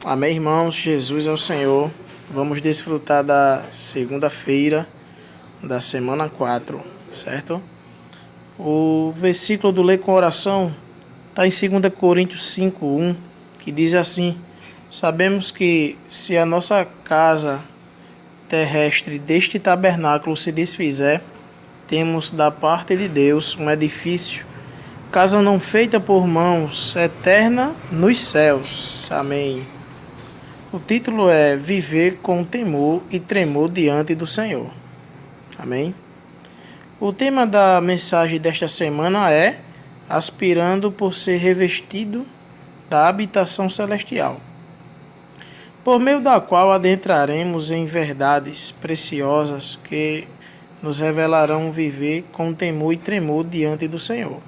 Amém, irmãos? Jesus é o Senhor. Vamos desfrutar da segunda-feira da semana 4, certo? O versículo do Ler com Oração está em 2 Coríntios 5:1, que diz assim: Sabemos que se a nossa casa terrestre deste tabernáculo se desfizer, temos da parte de Deus um edifício, casa não feita por mãos, eterna nos céus. Amém. O título é Viver com temor e tremor diante do Senhor. Amém? O tema da mensagem desta semana é Aspirando por ser revestido da habitação celestial, por meio da qual adentraremos em verdades preciosas que nos revelarão viver com temor e tremor diante do Senhor.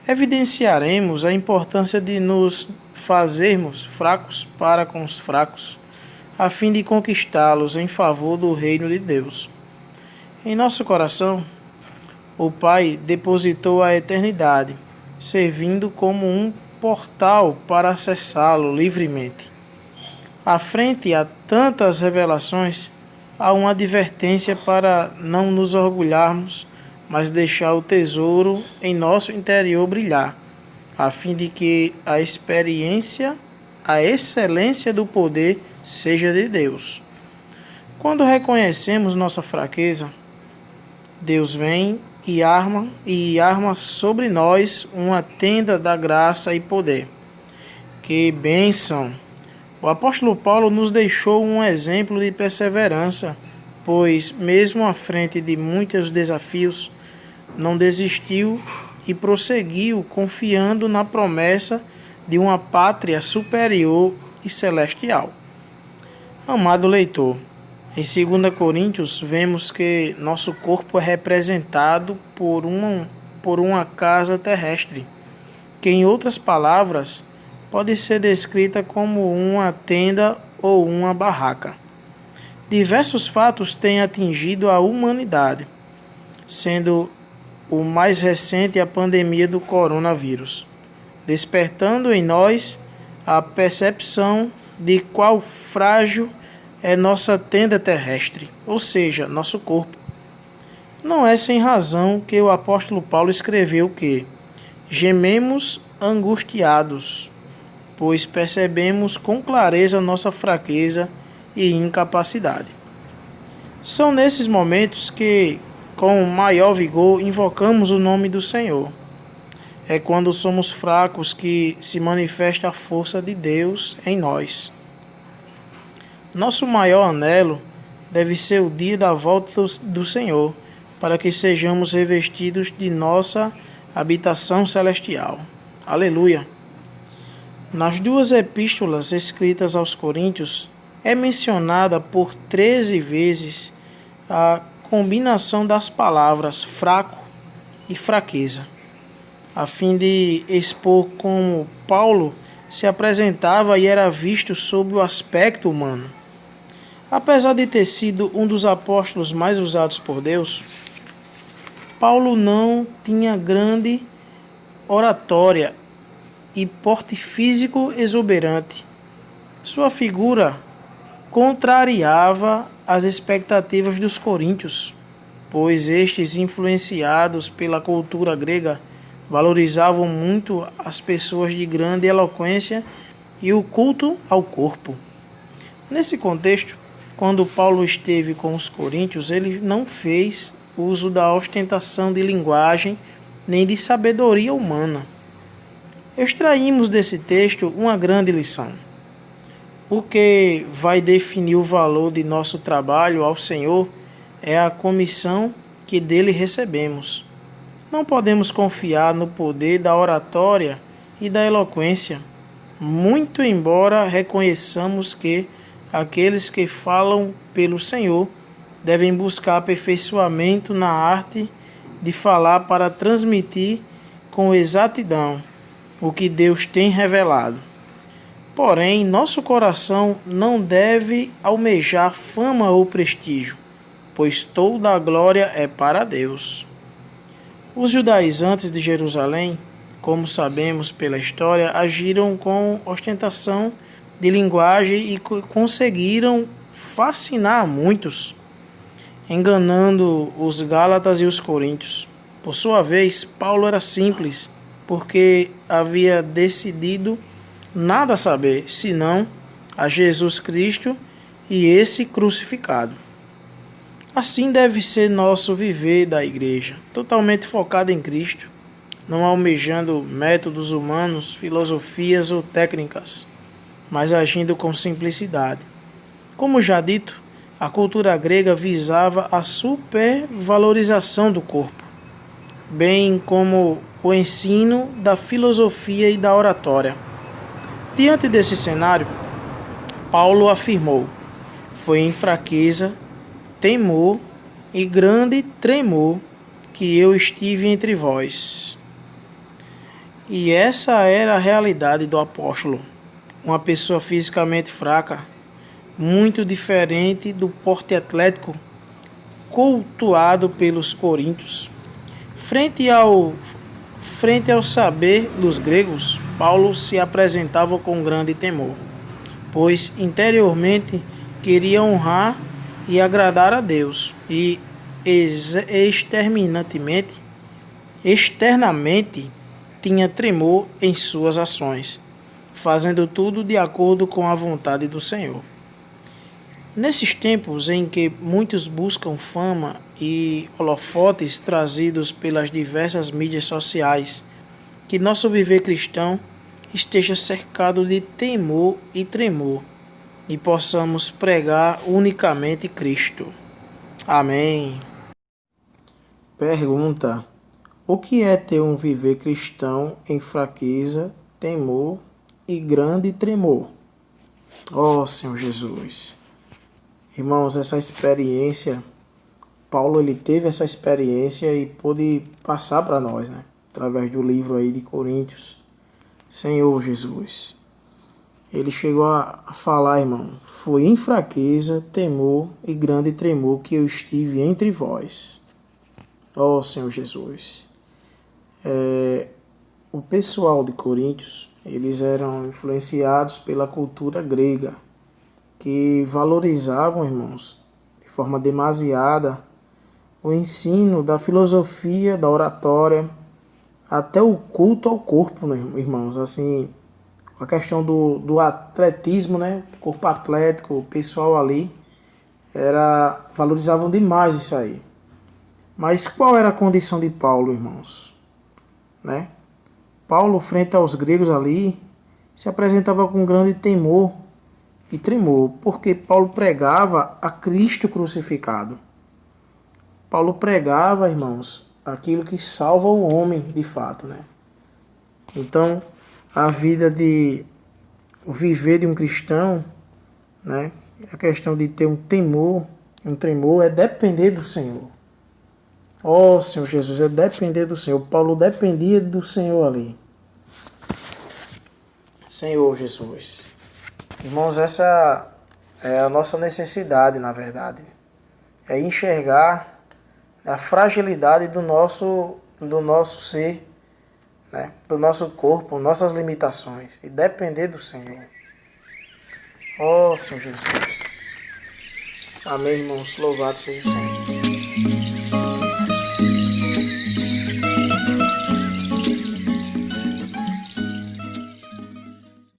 Evidenciaremos a importância de nos fazermos fracos para com os fracos, a fim de conquistá-los em favor do reino de Deus. Em nosso coração, o Pai depositou a eternidade, servindo como um portal para acessá-lo livremente. À frente a tantas revelações, há uma advertência para não nos orgulharmos, mas deixar o tesouro em nosso interior brilhar, a fim de que a excelência do poder seja de Deus. Quando reconhecemos nossa fraqueza, Deus vem e arma sobre nós uma tenda da graça e poder. Que bênção! O apóstolo Paulo nos deixou um exemplo de perseverança, pois, mesmo à frente de muitos desafios, não desistiu e prosseguiu confiando na promessa de uma pátria superior e celestial. Amado leitor, em 2 Coríntios vemos que nosso corpo é representado por uma casa terrestre, que em outras palavras pode ser descrita como uma tenda ou uma barraca. Diversos fatos têm atingido a humanidade, sendo o mais recente a pandemia do coronavírus, despertando em nós a percepção de quão frágil é nossa tenda terrestre, ou seja, nosso corpo. Não é sem razão que o apóstolo Paulo escreveu que gememos angustiados, pois percebemos com clareza nossa fraqueza e incapacidade. São nesses momentos que, com maior vigor, invocamos o nome do Senhor. É quando somos fracos que se manifesta a força de Deus em nós. Nosso maior anelo deve ser o dia da volta do Senhor, para que sejamos revestidos de nossa habitação celestial. Aleluia! Nas duas epístolas escritas aos Coríntios, é mencionada por 13 vezes a combinação das palavras fraco e fraqueza, a fim de expor como Paulo se apresentava e era visto sob o aspecto humano. Apesar de ter sido um dos apóstolos mais usados por Deus, Paulo não tinha grande oratória e porte físico exuberante. Sua figura contrariava as expectativas dos coríntios, pois estes, influenciados pela cultura grega, valorizavam muito as pessoas de grande eloquência e o culto ao corpo. Nesse contexto, quando Paulo esteve com os coríntios, ele não fez uso da ostentação de linguagem nem de sabedoria humana. Extraímos desse texto uma grande lição. O que vai definir o valor de nosso trabalho ao Senhor é a comissão que dele recebemos. Não podemos confiar no poder da oratória e da eloquência, muito embora reconheçamos que aqueles que falam pelo Senhor devem buscar aperfeiçoamento na arte de falar para transmitir com exatidão o que Deus tem revelado. Porém, nosso coração não deve almejar fama ou prestígio, pois toda a glória é para Deus. Os judaizantes de Jerusalém, como sabemos pela história, agiram com ostentação de linguagem e conseguiram fascinar muitos, enganando os Gálatas e os Coríntios. Por sua vez, Paulo era simples, porque havia decidido nada saber, senão a Jesus Cristo e esse crucificado. Assim deve ser nosso viver da igreja, totalmente focado em Cristo, não almejando métodos humanos, filosofias ou técnicas, mas agindo com simplicidade. Como já dito, a cultura grega visava a supervalorização do corpo, bem como o ensino da filosofia e da oratória. Diante desse cenário, Paulo afirmou: foi em fraqueza, temor e grande tremor que eu estive entre vós. E essa era a realidade do apóstolo, uma pessoa fisicamente fraca, muito diferente do porte atlético cultuado pelos coríntios. Frente ao saber dos gregos, Paulo se apresentava com grande temor, pois interiormente queria honrar e agradar a Deus, e externamente tinha tremor em suas ações, fazendo tudo de acordo com a vontade do Senhor. Nesses tempos em que muitos buscam fama e holofotes trazidos pelas diversas mídias sociais, que nosso viver cristão esteja cercado de temor e tremor e possamos pregar unicamente Cristo. Amém. Pergunta: o que é ter um viver cristão em fraqueza, temor e grande tremor? Ó Senhor Jesus. Irmãos, essa experiência, Paulo ele teve essa experiência e pôde passar para nós, né? Através do livro aí de Coríntios. Senhor Jesus. Ele chegou a falar, irmão: foi em fraqueza, temor e grande tremor que eu estive entre vós. Ó Senhor Jesus. O pessoal de Coríntios, eles eram influenciados pela cultura grega, que valorizavam, irmãos, de forma demasiada, o ensino da filosofia, da oratória, até o culto ao corpo, né, irmãos? Assim, a questão do atletismo, né? Corpo atlético, o pessoal ali valorizavam demais isso aí. Mas qual era a condição de Paulo, irmãos? Né? Paulo, frente aos gregos ali, se apresentava com grande temor e tremor, porque Paulo pregava a Cristo crucificado. Paulo pregava, irmãos, aquilo que salva o homem de fato, né? Então, o viver de um cristão, né? A questão de ter um tremor é depender do Senhor. Ó Senhor Jesus, é depender do Senhor. Paulo dependia do Senhor ali. Senhor Jesus. Irmãos, essa é a nossa necessidade, na verdade. É enxergar a fragilidade do nosso ser, né? Do nosso corpo, nossas limitações. E depender do Senhor. Ó Senhor Jesus. Amém, irmãos. Louvado seja o Senhor.